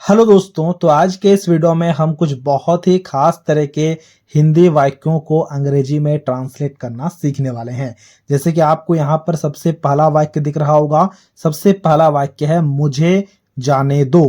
Hello दोस्तों, तो आज के इस वीडियो में हम कुछ बहुत ही खास तरह के हिंदी वाक्यों को अंग्रेजी में ट्रांसलेट करना सीखने वाले हैं। जैसे कि आपको यहाँ पर सबसे पहला वाक्य दिख रहा होगा। सबसे पहला वाक्य है मुझे जाने दो।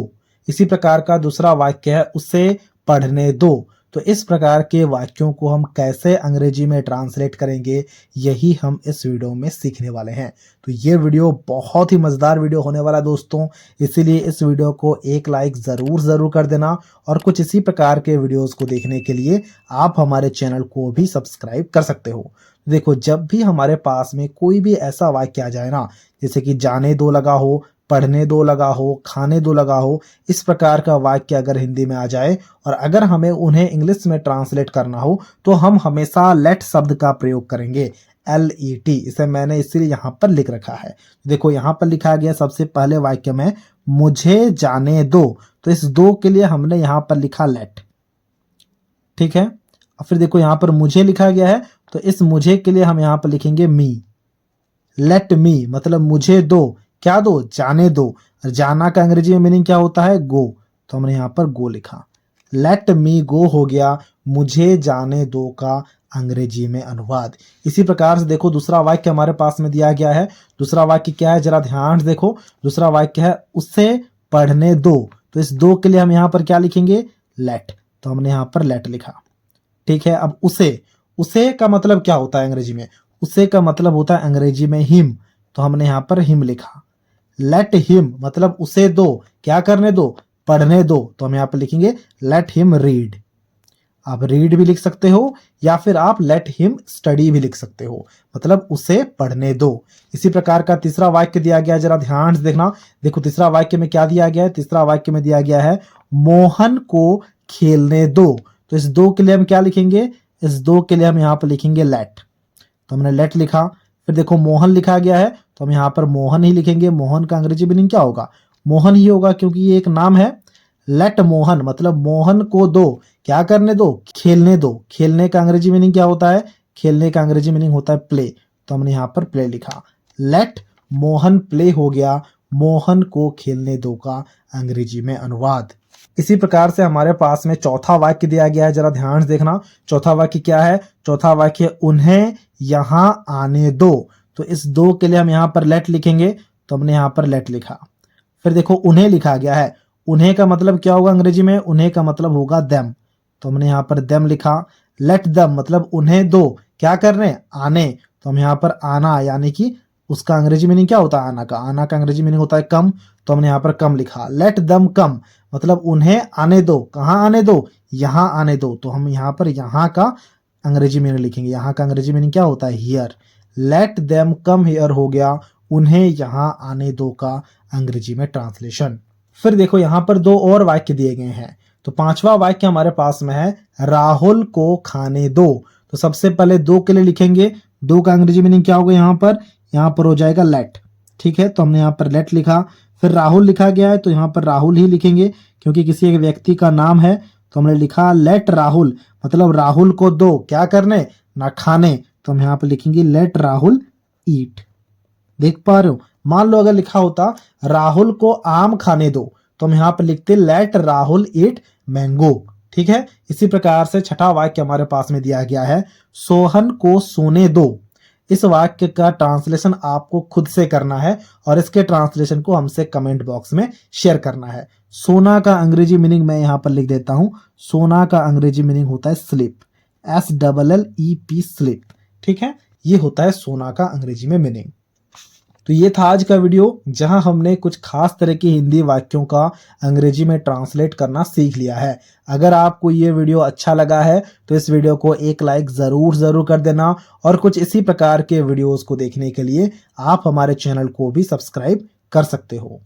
इसी प्रकार का दूसरा वाक्य है उसे पढ़ने दो। तो इस प्रकार के वाक्यों को हम कैसे अंग्रेजी में ट्रांसलेट करेंगे, यही हम इस वीडियो में सीखने वाले हैं। तो ये वीडियो बहुत ही मजेदार वीडियो होने वाला है दोस्तों, इसीलिए इस वीडियो को एक लाइक जरूर कर देना और कुछ इसी प्रकार के वीडियोस को देखने के लिए आप हमारे चैनल को भी सब्सक्राइब कर सकते हो। देखो, जब भी हमारे पास में कोई भी ऐसा वाक्य आ जाए ना, जैसे कि जाने दो लगा हो, पढ़ने दो लगा हो, खाने दो लगा हो, इस प्रकार का वाक्य अगर हिंदी में आ जाए और अगर हमें उन्हें इंग्लिश में ट्रांसलेट करना हो तो हम हमेशा लेट शब्द का प्रयोग करेंगे। LET, इसे मैंने इसीलिए यहाँ पर लिख रखा है। देखो, यहाँ पर लिखा गया सबसे पहले वाक्य में मुझे जाने दो, तो इस दो के लिए हमने यहाँ पर लिखा लेट। ठीक है, और फिर देखो यहाँ पर मुझे लिखा गया है, तो इस मुझे के लिए हम यहाँ पर लिखेंगे मी। लेट मी मतलब मुझे दो, क्या दो? जाने दो। और जाना का अंग्रेजी में मीनिंग क्या होता है? गो, तो हमने यहाँ पर गो लिखा। लेट मी गो हो गया मुझे जाने दो का अंग्रेजी में अनुवाद। इसी प्रकार से देखो दूसरा वाक्य हमारे पास में दिया गया है। दूसरा वाक्य क्या है, जरा ध्यान से देखो। दूसरा वाक्य है उसे पढ़ने दो, तो इस दो के लिए हम यहाँ पर क्या लिखेंगे? लेट, तो हमने यहाँ पर लेट लिखा। ठीक है, अब उसे का मतलब क्या होता है अंग्रेजी में? उसे का मतलब होता है अंग्रेजी में हिम, तो हमने यहाँ पर हिम लिखा। लेट हिम मतलब उसे दो, क्या करने दो? पढ़ने दो, तो हम यहाँ पर लिखेंगे लेट हिम रीड। आप रीड भी लिख सकते हो या फिर आप लेट हिम स्टडी भी लिख सकते हो, मतलब उसे पढ़ने दो। इसी प्रकार का तीसरा वाक्य दिया गया, जरा ध्यान से देखना। देखो तीसरा वाक्य में क्या दिया गया है? तीसरा वाक्य में दिया गया है मोहन को खेलने दो, तो इस दो के लिए हम क्या लिखेंगे? इस दो के लिए हम यहाँ पर लिखेंगे लेट, तो हमने लेट लिखा। फिर देखो मोहन लिखा गया है, तो हम यहाँ पर मोहन ही लिखेंगे। मोहन का अंग्रेजी मीनिंग क्या होगा? मोहन ही होगा, क्योंकि ये एक नाम है। लेट मोहन मतलब मोहन को दो, क्या करने दो? खेलने दो। खेलने का अंग्रेजी मीनिंग क्या होता है? खेलने का अंग्रेजी मीनिंग होता है प्ले, तो हमने यहाँ पर प्ले लिखा। लेट मोहन प्ले हो गया मोहन को खेलने दो का अंग्रेजी में अनुवाद। इसी प्रकार से हमारे पास में चौथा वाक्य दिया गया है, जरा ध्यान से देखना। चौथा वाक्य क्या है? चौथा वाक्य उन्हें यहां आने दो, तो इस दो के लिए हम यहाँ पर लेट लिखेंगे, तो हमने यहाँ पर लेट लिखा। फिर देखो उन्हें लिखा गया है। उन्हें का मतलब क्या होगा अंग्रेजी में? उन्हें का मतलब होगा देम, तो हमने यहाँ पर देम लिखा। लेट देम मतलब उन्हें दो, क्या करने? आने, तो हम यहाँ पर आना, यानी कि उसका अंग्रेजी मीनिंग क्या होता है? आना का। आना का अंग्रेजी मीनिंग होता है कम, तो हमने यहाँ पर कम लिखा। लेट दम कम मतलब उन्हें आने दो, कहाँ आने दो? यहाँ आने दो, तो हम यहाँ पर यहाँ का अंग्रेजी मीनिंग लिखेंगे। यहाँ का अंग्रेजी मीनिंग क्या होता है? Here. Let them come here हो गया उन्हें यहाँ आने दो का अंग्रेजी में ट्रांसलेशन। फिर देखो यहाँ पर दो और वाक्य दिए गए हैं। तो पांचवा वाक्य हमारे पास में है राहुल को खाने दो, तो सबसे पहले दो के लिए लिखेंगे। दो का अंग्रेजी मीनिंग क्या होगा? यहाँ पर हो जाएगा लेट। ठीक है, तो हमने यहाँ पर लेट लिखा। फिर राहुल लिखा गया है, तो यहाँ पर राहुल ही लिखेंगे, क्योंकि किसी एक व्यक्ति का नाम है, तो हमने लिखा लेट राहुल मतलब राहुल को दो, क्या करने? ना खाने, तो हम यहाँ पर लिखेंगे लेट राहुल ईट। देख पा रहे हो? मान लो अगर लिखा होता राहुल को आम खाने दो, तो हम यहाँ पर लिखते लेट राहुल ईट मैंगो। ठीक है, इसी प्रकार से छठा वाक्य हमारे पास में दिया गया है सोहन को सोने दो। इस वाक्य का ट्रांसलेशन आपको खुद से करना है और इसके ट्रांसलेशन को हमसे कमेंट बॉक्स में शेयर करना है। सोना का अंग्रेजी मीनिंग मैं यहाँ पर लिख देता हूं। सोना का अंग्रेजी मीनिंग होता है स्लीप, SLLEP स्लीप। ठीक है, ये होता है सोना का अंग्रेजी में मीनिंग। तो ये था आज का वीडियो, जहां हमने कुछ खास तरह की हिंदी वाक्यों का अंग्रेजी में ट्रांसलेट करना सीख लिया है। अगर आपको ये वीडियो अच्छा लगा है तो इस वीडियो को एक लाइक जरूर कर देना और कुछ इसी प्रकार के वीडियोस को देखने के लिए आप हमारे चैनल को भी सब्सक्राइब कर सकते हो।